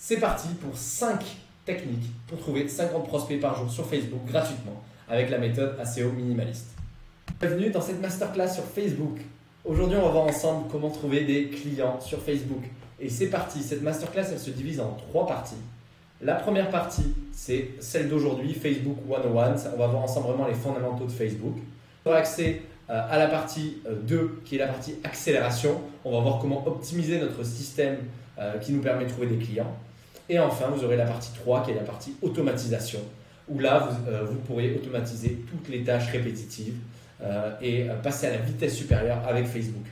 C'est parti pour 5 techniques pour trouver 50 prospects par jour sur Facebook gratuitement avec la méthode SEO minimaliste. Bienvenue dans cette masterclass sur Facebook. Aujourd'hui, on va voir ensemble comment trouver des clients sur Facebook. Et c'est parti, cette masterclass, elle se divise en 3 parties. La première partie, c'est celle d'aujourd'hui, Facebook 101. On va voir ensemble vraiment les fondamentaux de Facebook. On aura accès à la partie 2, qui est la partie accélération. On va voir comment optimiser notre système qui nous permet de trouver des clients. Et enfin, vous aurez la partie 3, qui est la partie automatisation, où là, vous pourrez automatiser toutes les tâches répétitives et passer à la vitesse supérieure avec Facebook.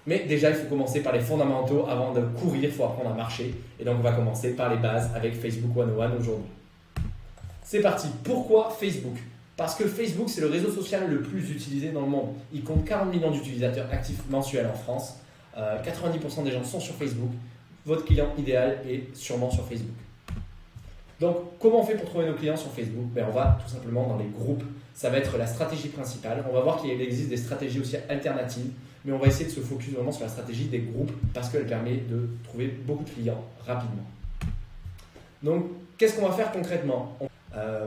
Mais déjà, il faut commencer par les fondamentaux. Avant de courir, il faut apprendre à marcher. Et donc, on va commencer par les bases avec Facebook 101 aujourd'hui. C'est parti. Pourquoi Facebook? Parce que Facebook, c'est le réseau social le plus utilisé dans le monde. Il compte 40 millions d'utilisateurs actifs mensuels en France. 90% des gens sont sur Facebook. Votre client idéal est sûrement sur Facebook. Donc, comment on fait pour trouver nos clients sur Facebook? On va tout simplement dans les groupes. Ça va être la stratégie principale. On va voir qu'il existe des stratégies aussi alternatives, mais on va essayer de se focus vraiment sur la stratégie des groupes parce qu'elle permet de trouver beaucoup de clients rapidement. Donc, qu'est-ce qu'on va faire concrètement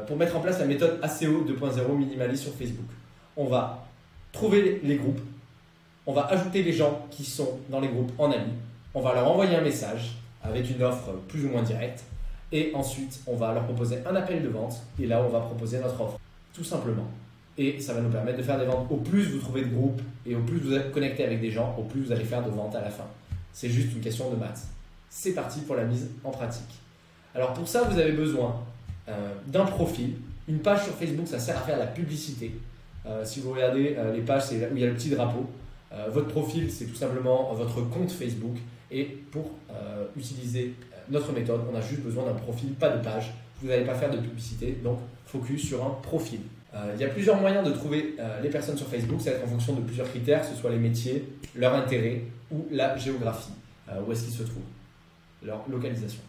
pour mettre en place la méthode SEO 2.0 minimaliste sur Facebook? On va trouver les groupes, on va ajouter les gens qui sont dans les groupes en amis, on va leur envoyer un message avec une offre plus ou moins directe et ensuite on va leur proposer un appel de vente et là on va proposer notre offre, tout simplement. Et ça va nous permettre de faire des ventes. Au plus vous trouvez de groupes et au plus vous êtes connecté avec des gens, au plus vous allez faire de ventes à la fin. C'est juste une question de maths. C'est parti pour la mise en pratique. Alors pour ça, vous avez besoin d'un profil. Une page sur Facebook, ça sert à faire la publicité. Si vous regardez les pages, c'est là où il y a le petit drapeau. Votre profil, c'est tout simplement votre compte Facebook. Et pour utiliser notre méthode, on a juste besoin d'un profil, pas de page. Vous n'allez pas faire de publicité, donc focus sur un profil. Il y a plusieurs moyens de trouver les personnes sur Facebook. Ça va être en fonction de plusieurs critères, que ce soit les métiers, leur intérêt ou la géographie, où est-ce qu'ils se trouvent, leur localisation.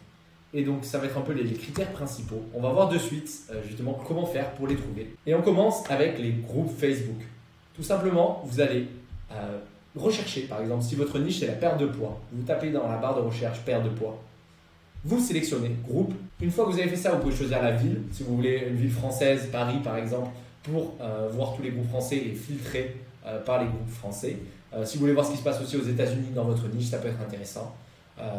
Et donc, ça va être un peu les critères principaux. On va voir de suite justement comment faire pour les trouver. Et on commence avec les groupes Facebook. Tout simplement, vous allez rechercher, par exemple, si votre niche c'est la perte de poids, vous tapez dans la barre de recherche perte de poids. Vous sélectionnez groupe. Une fois que vous avez fait ça, vous pouvez choisir la ville. Si vous voulez une ville française, Paris par exemple, pour voir tous les groupes français et filtrer par les groupes français. Si vous voulez voir ce qui se passe aussi aux États-Unis dans votre niche, ça peut être intéressant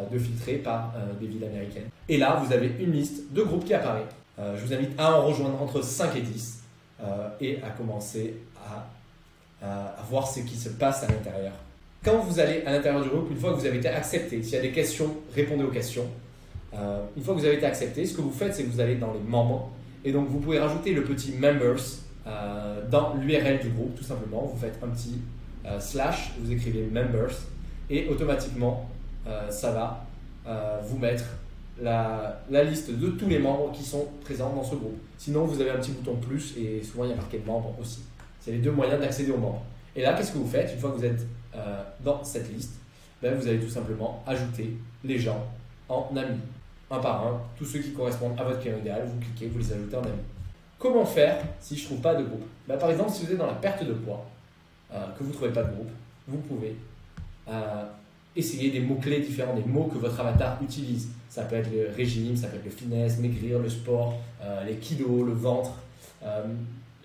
de filtrer par des villes américaines. Et là, vous avez une liste de groupes qui apparaît. Je vous invite à en rejoindre entre 5 et 10 et à commencer à voir ce qui se passe à l'intérieur. Quand vous allez à l'intérieur du groupe, une fois que vous avez été accepté, s'il y a des questions, répondez aux questions. Une fois que vous avez été accepté, ce que vous faites, c'est que vous allez dans les membres et donc vous pouvez rajouter le petit members dans l'URL du groupe, tout simplement. Vous faites un petit slash, vous écrivez members et automatiquement ça va vous mettre la liste de tous les membres qui sont présents dans ce groupe. Sinon, vous avez un petit bouton plus et souvent il y a marqué membre aussi. C'est les deux moyens d'accéder aux membres. Et là, qu'est-ce que vous faites? Une fois que vous êtes dans cette liste, vous allez tout simplement ajouter les gens en amis. Un par un, tous ceux qui correspondent à votre client idéal, vous cliquez, vous les ajoutez en amis. Comment faire si je ne trouve pas de groupe? Par exemple, si vous êtes dans la perte de poids, que vous ne trouvez pas de groupe, vous pouvez essayer des mots-clés différents, des mots que votre avatar utilise. Ça peut être le régime, ça peut être le fitness, maigrir, le sport, les kilos, le ventre.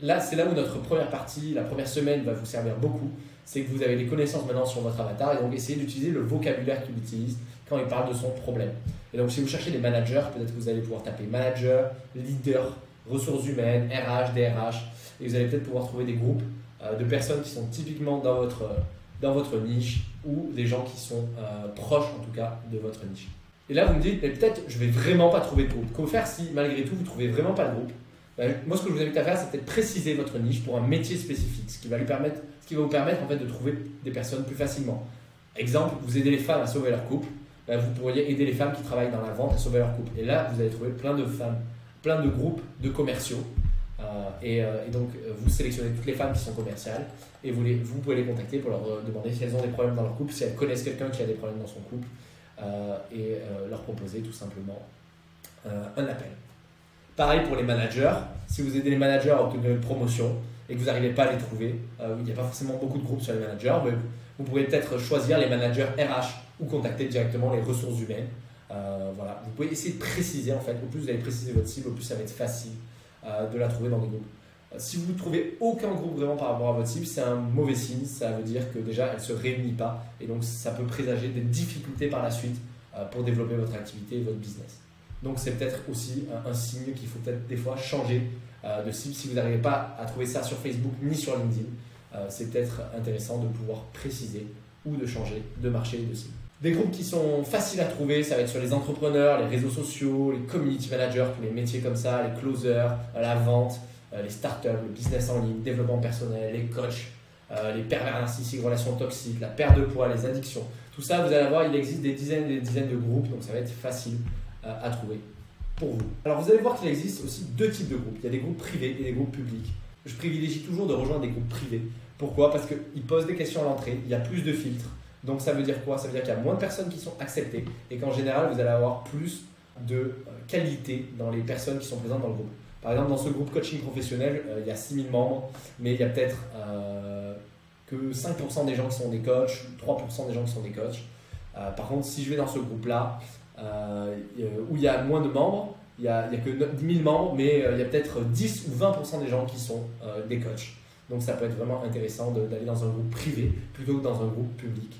Là, c'est là où notre première partie, la première semaine va vous servir beaucoup. C'est que vous avez des connaissances maintenant sur votre avatar et donc essayez d'utiliser le vocabulaire qu'il utilise quand il parle de son problème. Et donc si vous cherchez des managers, peut-être que vous allez pouvoir taper manager, leader, ressources humaines, RH, DRH et vous allez peut-être pouvoir trouver des groupes de personnes qui sont typiquement dans votre niche ou des gens qui sont proches en tout cas de votre niche. Et là vous me dites, peut-être je ne vais vraiment pas trouver de groupe. Comment faire si malgré tout vous ne trouvez vraiment pas de groupe? Moi ce que je vous invite à faire, c'est peut-être préciser votre niche pour un métier spécifique, ce qui va vous permettre en fait de trouver des personnes plus facilement. Exemple, vous aidez les femmes à sauver leur couple, vous pourriez aider les femmes qui travaillent dans la vente à sauver leur couple. Et là, vous allez trouver plein de femmes, plein de groupes de commerciaux. Et donc, vous sélectionnez toutes les femmes qui sont commerciales et vous pouvez les contacter pour leur demander si elles ont des problèmes dans leur couple, si elles connaissent quelqu'un qui a des problèmes dans son couple et leur proposer tout simplement un appel. Pareil pour les managers. Si vous aidez les managers à obtenir une promotion et que vous n'arrivez pas à les trouver, il n'y a pas forcément beaucoup de groupes sur les managers, mais vous pourrez peut-être choisir les managers RH ou contacter directement les ressources humaines Voilà. Vous pouvez essayer de préciser en fait. Au plus vous allez préciser votre cible, au plus ça va être facile de la trouver dans des groupes. Si vous ne trouvez aucun groupe vraiment par rapport à votre cible, c'est un mauvais signe. Ça veut dire que déjà elle ne se réunit pas et donc ça peut présager des difficultés par la suite pour développer votre activité et votre business. Donc c'est peut-être aussi un signe qu'il faut peut-être des fois changer de cible. Si vous n'arrivez pas à trouver ça sur Facebook ni sur LinkedIn, c'est peut-être intéressant de pouvoir préciser ou de changer de marché et de cible. Des groupes qui sont faciles à trouver, ça va être sur les entrepreneurs, les réseaux sociaux, les community managers, tous les métiers comme ça, les closers, la vente, les startups, le business en ligne, développement personnel, les coachs, les pervers narcissiques, relations toxiques, la perte de poids, les addictions. Tout ça, vous allez voir, il existe des dizaines et des dizaines de groupes, donc ça va être facile à trouver pour vous. Alors vous allez voir qu'il existe aussi deux types de groupes. Il y a des groupes privés et des groupes publics. Je privilégie toujours de rejoindre des groupes privés. Pourquoi? Parce qu'ils posent des questions à l'entrée, il y a plus de filtres. Donc ça veut dire quoi? Ça veut dire qu'il y a moins de personnes qui sont acceptées et qu'en général, vous allez avoir plus de qualité dans les personnes qui sont présentes dans le groupe. Par exemple, dans ce groupe coaching professionnel, il y a 6000 membres, mais il y a peut-être que 5% des gens qui sont des coachs, 3% des gens qui sont des coachs. Par contre, si je vais dans ce groupe-là, où il y a moins de membres, il n'y a que 10 000 membres, mais il y a peut-être 10 ou 20% des gens qui sont des coachs. Donc ça peut être vraiment intéressant d'aller dans un groupe privé plutôt que dans un groupe public.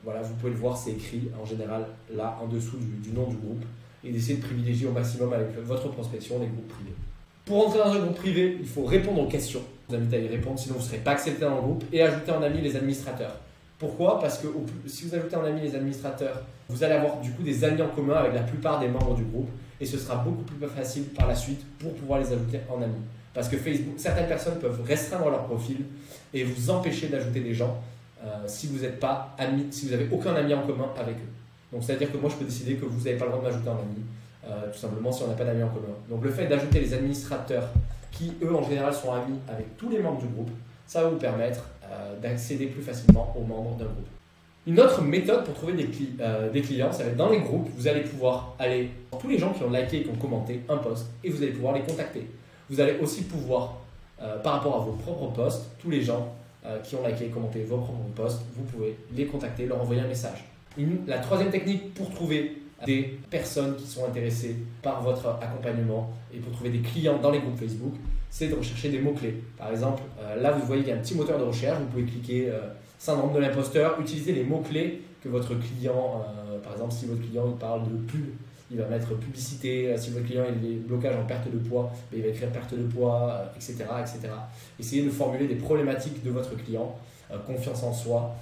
Voilà, vous pouvez le voir, c'est écrit en général là en dessous du nom du groupe et d'essayer de privilégier au maximum avec votre prospection les groupes privés. Pour entrer dans un groupe privé, il faut répondre aux questions. Je vous invite à y répondre, sinon vous ne serez pas accepté dans le groupe et ajouter en ami les administrateurs. Pourquoi? Parce que si vous ajoutez en ami les administrateurs, vous allez avoir du coup des amis en commun avec la plupart des membres du groupe et ce sera beaucoup plus facile par la suite pour pouvoir les ajouter en ami. Parce que Facebook, certaines personnes peuvent restreindre leur profil et vous empêcher d'ajouter des gens si vous n'êtes pas amis, si vous n'avez aucun ami en commun avec eux. Donc c'est-à-dire que moi je peux décider que vous n'avez pas le droit de m'ajouter en ami, tout simplement si on n'a pas d'amis en commun. Donc le fait d'ajouter les administrateurs qui eux en général sont amis avec tous les membres du groupe, ça va vous permettre d'accéder plus facilement aux membres d'un groupe. Une autre méthode pour trouver des clients, ça va être dans les groupes, vous allez pouvoir aller voir tous les gens qui ont liké et qui ont commenté un post et vous allez pouvoir les contacter. Vous allez aussi pouvoir, par rapport à vos propres posts, tous les gens qui ont liké et commenté vos propres posts, vous pouvez les contacter, leur envoyer un message. La troisième technique pour trouver des personnes qui sont intéressées par votre accompagnement et pour trouver des clients dans les groupes Facebook, c'est de rechercher des mots-clés. Par exemple, là vous voyez qu'il y a un petit moteur de recherche, vous pouvez cliquer syndrome de l'imposteur, utiliser les mots-clés que votre client, par exemple si votre client il parle de pub, il va mettre publicité, si votre client il est blocage en perte de poids, il va écrire perte de poids, etc., etc. Essayez de formuler des problématiques de votre client, confiance en soi,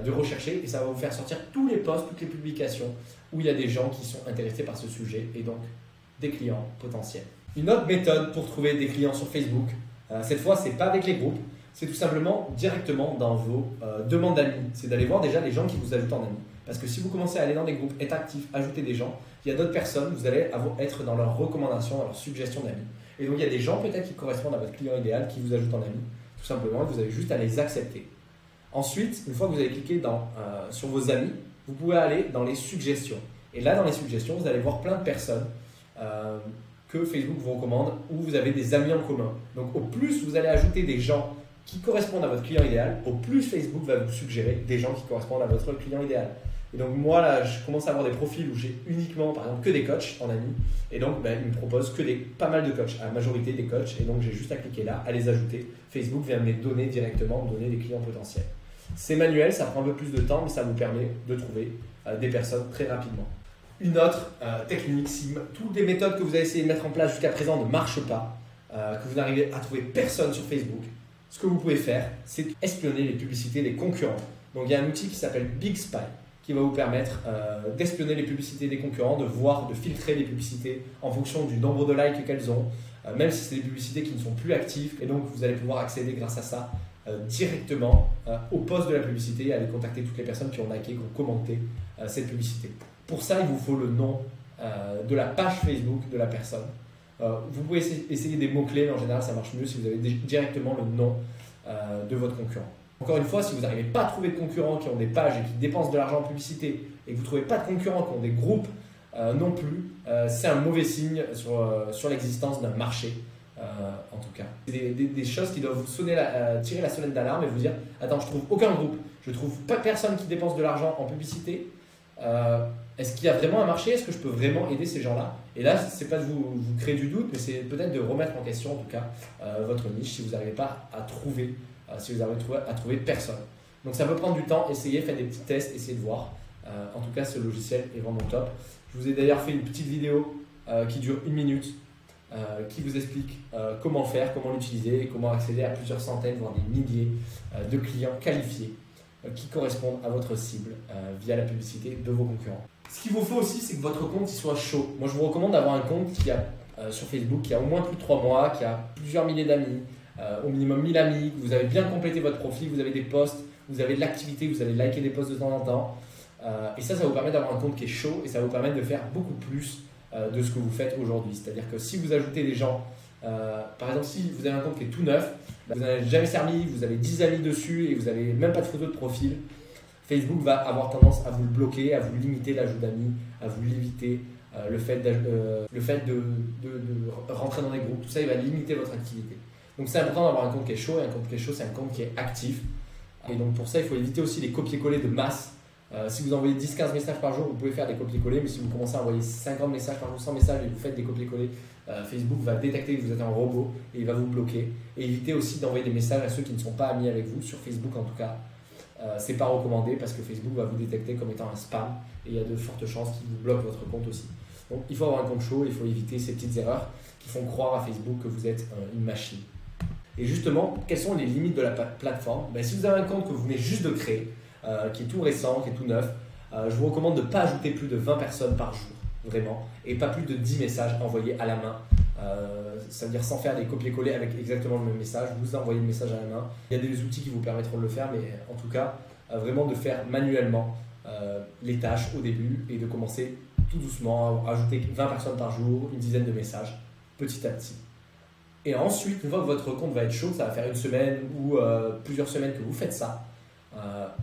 de rechercher et ça va vous faire sortir tous les posts, toutes les publications où il y a des gens qui sont intéressés par ce sujet et donc des clients potentiels. Une autre méthode pour trouver des clients sur Facebook, cette fois c'est pas avec les groupes, c'est tout simplement directement dans vos demandes d'amis. C'est d'aller voir déjà les gens qui vous ajoutent en amis. Parce que si vous commencez à aller dans des groupes, être actif, ajouter des gens, il y a d'autres personnes, vous allez être dans leurs recommandations, dans leurs suggestions d'amis. Et donc il y a des gens peut-être qui correspondent à votre client idéal qui vous ajoutent en ami, tout simplement, et vous avez juste à les accepter. Ensuite, une fois que vous avez cliqué sur vos amis, vous pouvez aller dans les suggestions. Et là, dans les suggestions, vous allez voir plein de personnes que Facebook vous recommande où vous avez des amis en commun. Donc au plus vous allez ajouter des gens qui correspondent à votre client idéal, au plus Facebook va vous suggérer des gens qui correspondent à votre client idéal. Et donc moi là, je commence à avoir des profils où j'ai uniquement par exemple que des coachs en ami et donc il me propose que pas mal de coachs, à la majorité des coachs et donc j'ai juste à cliquer là, à les ajouter. Facebook vient me les donner directement, me donner des clients potentiels. C'est manuel, ça prend un peu plus de temps mais ça vous permet de trouver des personnes très rapidement. Une autre technique, si toutes les méthodes que vous avez essayé de mettre en place jusqu'à présent ne marchent pas, que vous n'arrivez à trouver personne sur Facebook, ce que vous pouvez faire, c'est espionner les publicités des concurrents. Donc il y a un outil qui s'appelle Big Spy qui va vous permettre d'espionner les publicités des concurrents, de filtrer les publicités en fonction du nombre de likes qu'elles ont, même si c'est des publicités qui ne sont plus actives. Et donc vous allez pouvoir accéder grâce à ça directement au post de la publicité et aller contacter toutes les personnes qui ont liké, qui ont commenté cette publicité. Pour ça, il vous faut le nom de la page Facebook de la personne. Vous pouvez essayer des mots-clés, en général ça marche mieux si vous avez directement le nom de votre concurrent. Encore une fois, si vous n'arrivez pas à trouver de concurrents qui ont des pages et qui dépensent de l'argent en publicité et que vous ne trouvez pas de concurrents qui ont des groupes non plus, c'est un mauvais signe sur l'existence d'un marché, en tout cas. C'est des choses qui doivent vous tirer la sonnette d'alarme et vous dire « Attends, je ne trouve aucun groupe, je ne trouve pas personne qui dépense de l'argent en publicité, Est-ce qu'il y a vraiment un marché? Est-ce que je peux vraiment aider ces gens-là? Et là, ce n'est pas de vous créer du doute, mais c'est peut-être de remettre en question, en tout cas, votre niche si vous n'arrivez pas à trouver, si vous arrivez à trouver personne. Donc ça peut prendre du temps, essayez, faites des petits tests, essayez de voir. En tout cas, ce logiciel est vraiment top. Je vous ai d'ailleurs fait une petite vidéo qui dure 1 minute, qui vous explique comment le faire, comment l'utiliser et comment accéder à plusieurs centaines, voire des milliers de clients qualifiés qui correspondent à votre cible via la publicité de vos concurrents. Ce qu'il vous faut aussi, c'est que votre compte il soit chaud. Moi, je vous recommande d'avoir un compte qui a, sur Facebook qui a au moins plus de 3 mois, qui a plusieurs milliers d'amis, au minimum 1000 amis, que vous avez bien complété votre profil, vous avez des posts, vous avez de l'activité, vous avez liké des posts de temps en temps. Et ça vous permet d'avoir un compte qui est chaud et ça vous permet de faire beaucoup plus de ce que vous faites aujourd'hui. C'est-à-dire que si vous ajoutez des gens, par exemple, si vous avez un compte qui est tout neuf, vous n'avez jamais servi, vous avez 10 amis dessus et vous n'avez même pas de photo de profil, Facebook va avoir tendance à vous le bloquer, à vous limiter l'ajout d'amis, à vous limiter le fait de rentrer dans des groupes. Tout ça, il va limiter votre activité. Donc c'est important d'avoir un compte qui est chaud et un compte qui est chaud, c'est un compte qui est actif. Et donc pour ça, il faut éviter aussi les copier-coller de masse. Si vous envoyez 10-15 messages par jour, vous pouvez faire des copier-coller, mais si vous commencez à envoyer 50 messages par jour, 100 messages et vous faites des copier-coller, Facebook va détecter que vous êtes un robot et il va vous bloquer. Et évitez aussi d'envoyer des messages à ceux qui ne sont pas amis avec vous, sur Facebook en tout cas. C'est pas recommandé parce que Facebook va vous détecter comme étant un spam et il y a de fortes chances qu'il vous bloque votre compte aussi. Donc il faut avoir un compte chaud, il faut éviter ces petites erreurs qui font croire à Facebook que vous êtes une machine. Et justement, quelles sont les limites de la plateforme? Si vous avez un compte que vous venez juste de créer, qui est tout récent, qui est tout neuf, je vous recommande de ne pas ajouter plus de 20 personnes par jour, vraiment, et pas plus de 10 messages envoyés à la main. C'est-à-dire sans faire des copier-coller avec exactement le même message, vous envoyez le message à la main. Il y a des outils qui vous permettront de le faire, mais en tout cas, vraiment de faire manuellement les tâches au début et de commencer tout doucement à ajouter 20 personnes par jour, une dizaine de messages, petit à petit. Et ensuite, une fois que votre compte va être chaud, ça va faire une semaine ou plusieurs semaines que vous faites ça,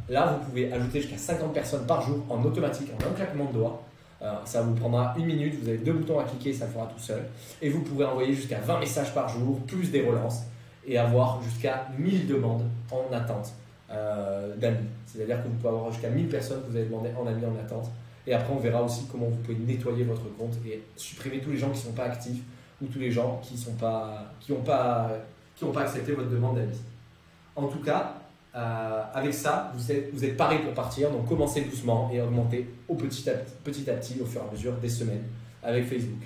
là, vous pouvez ajouter jusqu'à 50 personnes par jour en automatique, en un claquement de doigts. Ça vous prendra 1 minute, vous avez 2 boutons à cliquer, ça le fera tout seul. Et vous pourrez envoyer jusqu'à 20 messages par jour, plus des relances, et avoir jusqu'à 1000 demandes en attente d'amis. C'est-à-dire que vous pouvez avoir jusqu'à 1000 personnes que vous avez demandé en amis en attente. Et après, on verra aussi comment vous pouvez nettoyer votre compte et supprimer tous les gens qui ne sont pas actifs ou tous les gens qui n'ont pas accepté votre demande d'amis. En tout cas, avec ça, vous êtes paré pour partir, donc commencez doucement et augmentez petit à petit au fur et à mesure des semaines avec Facebook.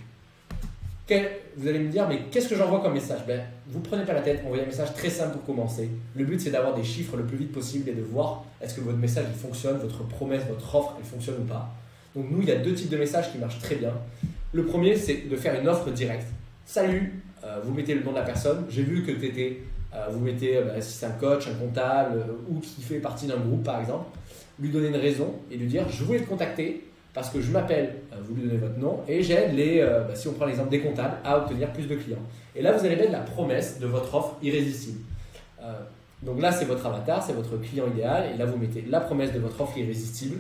Vous allez me dire, mais qu'est-ce que j'envoie comme message? Vous ne prenez pas la tête, envoyez un message très simple pour commencer. Le but, c'est d'avoir des chiffres le plus vite possible et de voir est-ce que votre message il fonctionne, votre promesse, votre offre, elle fonctionne ou pas. Donc nous, il y a 2 types de messages qui marchent très bien. Le premier, c'est de faire une offre directe. Salut, vous mettez le nom de la personne, j'ai vu que tu étais... vous mettez, si c'est un coach, un comptable ou qui fait partie d'un groupe par exemple, lui donner une raison et lui dire je voulais te contacter parce que je m'appelle, vous lui donnez votre nom et j'aide si on prend l'exemple des comptables, à obtenir plus de clients. Et là vous allez mettre la promesse de votre offre irrésistible. Donc là c'est votre avatar, c'est votre client idéal et là vous mettez la promesse de votre offre irrésistible.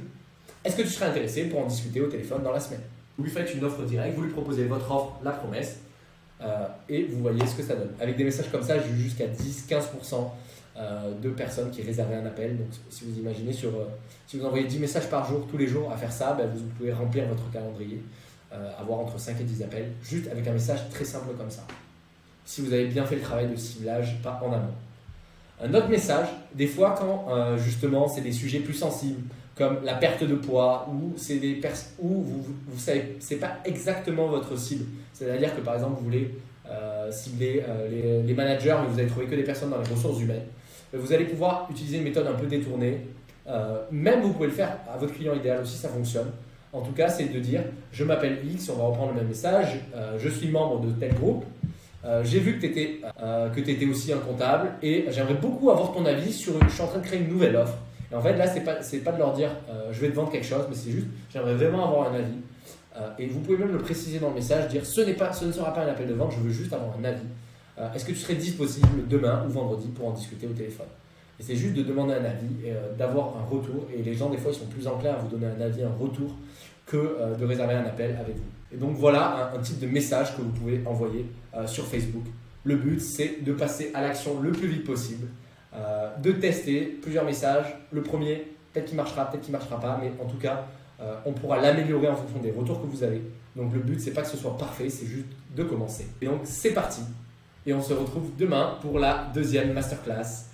Est-ce que tu serais intéressé pour en discuter au téléphone dans la semaine? Vous lui faites une offre directe, vous lui proposez votre offre, la promesse. Et vous voyez ce que ça donne. Avec des messages comme ça, j'ai eu jusqu'à 10-15% de personnes qui réservaient un appel. Donc si vous imaginez, si vous envoyez 10 messages par jour, tous les jours à faire ça, vous pouvez remplir votre calendrier, avoir entre 5 et 10 appels, juste avec un message très simple comme ça. Si vous avez bien fait le travail de ciblage, pas en amont. Un autre message, des fois quand justement c'est des sujets plus sensibles, comme la perte de poids, ou vous savez, c'est pas exactement votre cible. C'est-à-dire que par exemple, vous voulez cibler les managers, mais vous allez trouver que des personnes dans les ressources humaines. Vous allez pouvoir utiliser une méthode un peu détournée. Même vous pouvez le faire à votre client idéal aussi, ça fonctionne. En tout cas, c'est de dire, je m'appelle X, on va reprendre le même message, je suis membre de tel groupe. J'ai vu que tu étais aussi un comptable et j'aimerais beaucoup avoir ton avis je suis en train de créer une nouvelle offre. Et en fait, là, c'est pas de leur dire je vais te vendre quelque chose, mais c'est juste j'aimerais vraiment avoir un avis. Et vous pouvez même le préciser dans le message, dire ce ne sera pas un appel de vente, je veux juste avoir un avis. Est-ce que tu serais disponible demain ou vendredi pour en discuter au téléphone? Et c'est juste de demander un avis et d'avoir un retour. Et les gens, des fois, ils sont plus enclins à vous donner un avis, un retour, que de réserver un appel avec vous. Et donc voilà un type de message que vous pouvez envoyer sur Facebook. Le but, c'est de passer à l'action le plus vite possible, de tester plusieurs messages. Le premier, peut-être qu'il marchera, peut-être qu'il ne marchera pas, mais en tout cas, On pourra l'améliorer en fonction des retours que vous avez. Donc le but, c'est pas que ce soit parfait, c'est juste de commencer. Et donc c'est parti. Et on se retrouve demain pour la deuxième masterclass